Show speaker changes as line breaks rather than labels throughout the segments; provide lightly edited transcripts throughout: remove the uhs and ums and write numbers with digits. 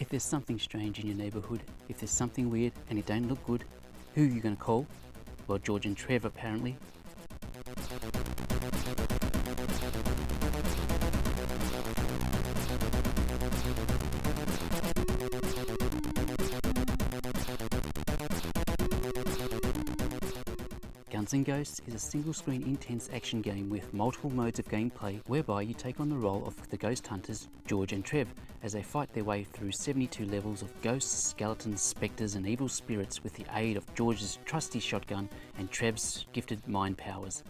If there's something strange in your neighbourhood, if there's something weird and it don't look good, who are you going to call? Well, George and Trev apparently. Guns N' Ghosts is a single-screen intense action game with multiple modes of gameplay whereby you take on the role of the ghost hunters George and Trev as they fight their way through 72 levels of ghosts, skeletons, spectres and evil spirits with the aid of George's trusty shotgun and Trev's gifted mind powers.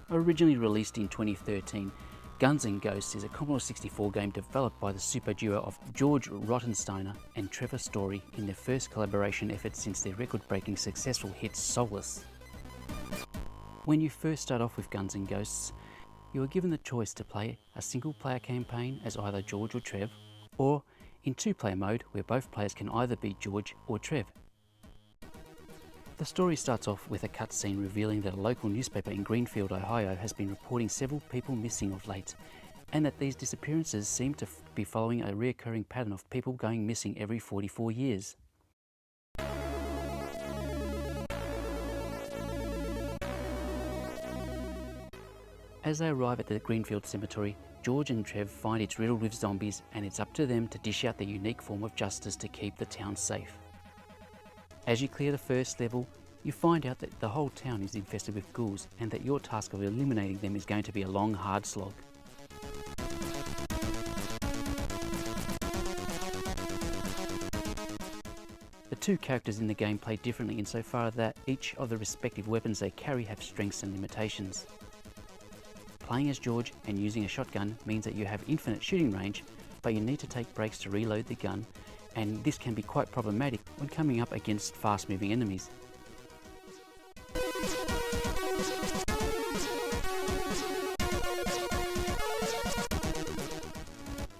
Originally released in 2013, Guns N' Ghosts is a Commodore 64 game developed by the super duo of George Rottensteiner and Trevor Story in their first collaboration effort since their record-breaking successful hit Soulless. When you first start off with Guns N' Ghosts, you are given the choice to play a single-player campaign as either George or Trev, or in two-player mode where both players can either be George or Trev. The story starts off with a cutscene revealing that a local newspaper in Greenfield, Ohio has been reporting several people missing of late, and that these disappearances seem to be following a recurring pattern of people going missing every 44 years. As they arrive at the Greenfield Cemetery, George and Trev find it's riddled with zombies and it's up to them to dish out their unique form of justice to keep the town safe. As you clear the first level, you find out that the whole town is infested with ghouls and that your task of eliminating them is going to be a long, hard slog. The two characters in the game play differently insofar that each of the respective weapons they carry have strengths and limitations. Playing as George and using a shotgun means that you have infinite shooting range, but you need to take breaks to reload the gun, and this can be quite problematic when coming up against fast-moving enemies.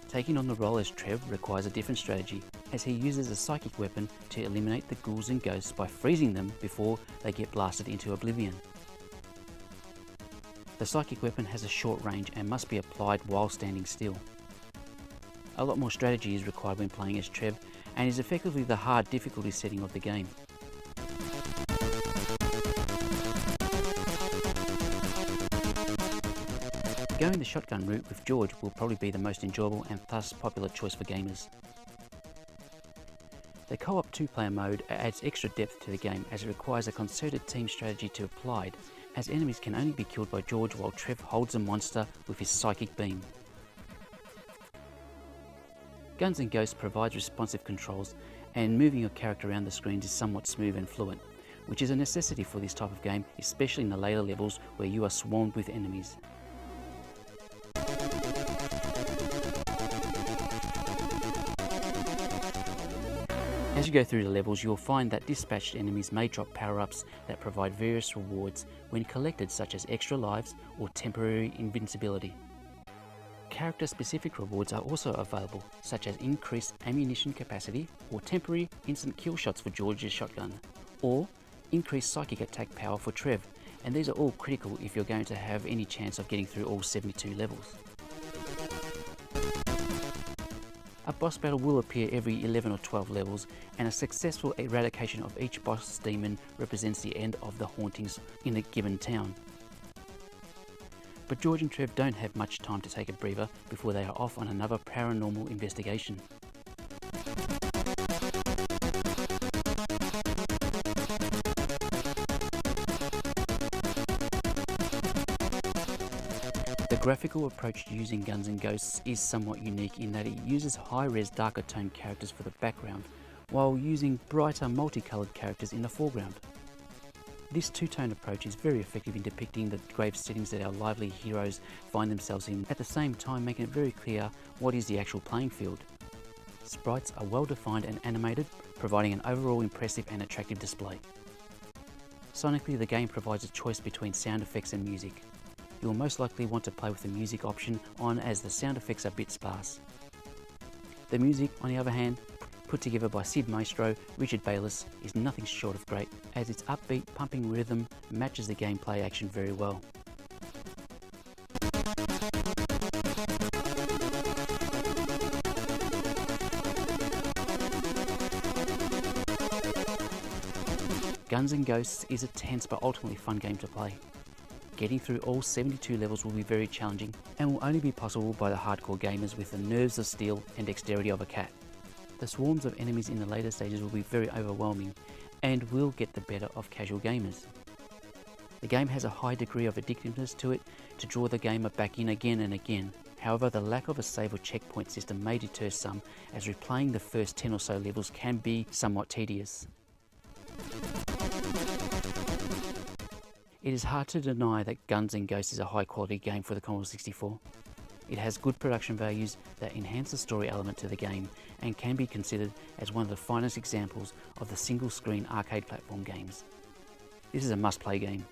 Taking on the role as Trev requires a different strategy, as he uses a psychic weapon to eliminate the ghouls and ghosts by freezing them before they get blasted into oblivion. The psychic weapon has a short range and must be applied while standing still. A lot more strategy is required when playing as Trev, and is effectively the hard difficulty setting of the game. Going the shotgun route with George will probably be the most enjoyable and thus popular choice for gamers. The co-op two-player mode adds extra depth to the game as it requires a concerted team strategy to applied, as enemies can only be killed by George while Trev holds a monster with his psychic beam. Guns N' Ghosts provides responsive controls, and moving your character around the screens is somewhat smooth and fluent, which is a necessity for this type of game, especially in the later levels where you are swarmed with enemies. As you go through the levels, you'll find that dispatched enemies may drop power-ups that provide various rewards when collected, such as extra lives or temporary invincibility. Character-specific rewards are also available, such as increased ammunition capacity or temporary instant kill shots for George's shotgun, or increased psychic attack power for Trev, and these are all critical if you're going to have any chance of getting through all 72 levels. A boss battle will appear every 11 or 12 levels, and a successful eradication of each boss demon represents the end of the hauntings in a given town. But George and Trev don't have much time to take a breather before they are off on another paranormal investigation. The graphical approach to using Guns N' Ghosts is somewhat unique in that it uses high-res darker tone characters for the background, while using brighter multicoloured characters in the foreground. This two-tone approach is very effective in depicting the grave settings that our lively heroes find themselves in, at the same time making it very clear what is the actual playing field. Sprites are well defined and animated, providing an overall impressive and attractive display. Sonically, the game provides a choice between sound effects and music. You will most likely want to play with the music option on, as the sound effects are a bit sparse. The music, on the other hand, put together by Sid Maestro, Richard Bayless, is nothing short of great, as its upbeat, pumping rhythm matches the gameplay action very well. Guns and Ghosts is a tense but ultimately fun game to play. Getting through all 72 levels will be very challenging and will only be possible by the hardcore gamers with the nerves of steel and dexterity of a cat. The swarms of enemies in the later stages will be very overwhelming and will get the better of casual gamers. The game has a high degree of addictiveness to it to draw the gamer back in again and again. However, the lack of a save or checkpoint system may deter some, as replaying the first 10 or so levels can be somewhat tedious. It is hard to deny that Guns and Ghosts is a high quality game for the Commodore 64. It has good production values that enhance the story element to the game and can be considered as one of the finest examples of the single screen arcade platform games. This is a must play game.